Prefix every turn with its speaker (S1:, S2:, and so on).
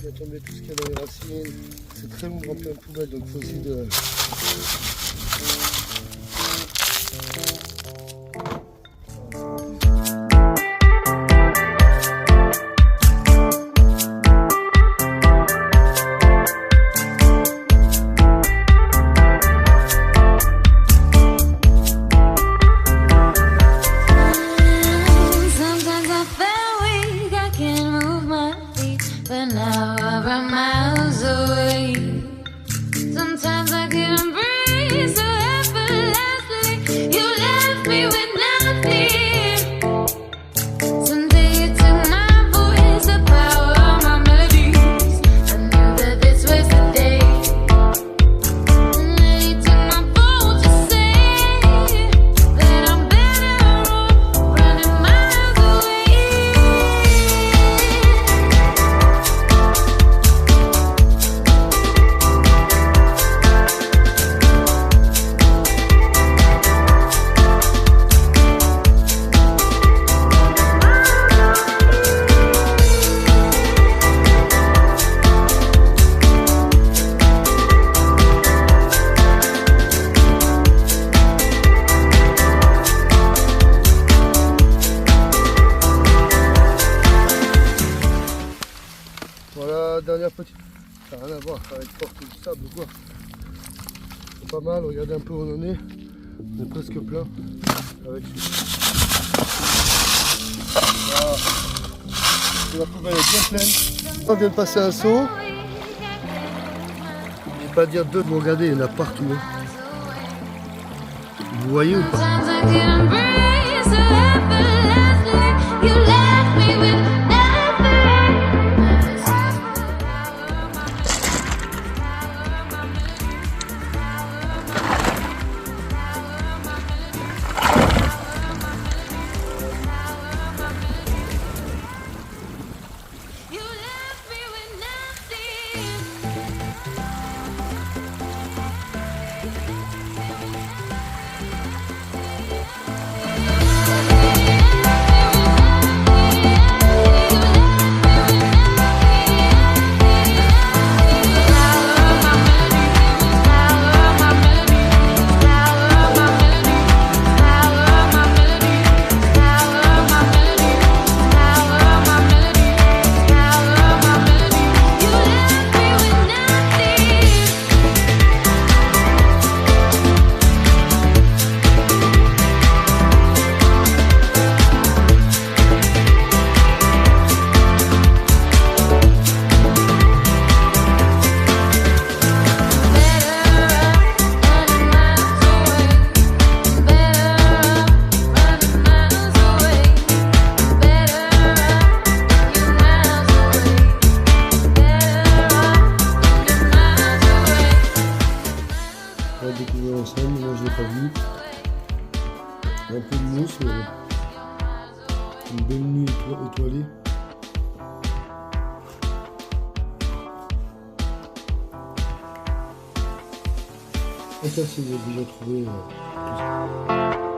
S1: fait tomber tout ce qu'il y a dans les racines. C'est très long de remplir une poubelle, donc il faut aussi de... Voilà, dernière petite... Ça n'a rien à voir avec porte du sable ou quoi. C'est pas mal, regardez un peu où on en est. On est presque plein. Avec voilà. La poubelle est bien pleine. On vient de passer un seau. Je vais pas dire deux, vous regardez, il y en a partout. Vous voyez ou pas? On va découvrir ensemble, moi je l'ai pas vu. Un peu de mousse, mais une belle nuit étoilée. Et ça, c'est déjà trouvé tout ça.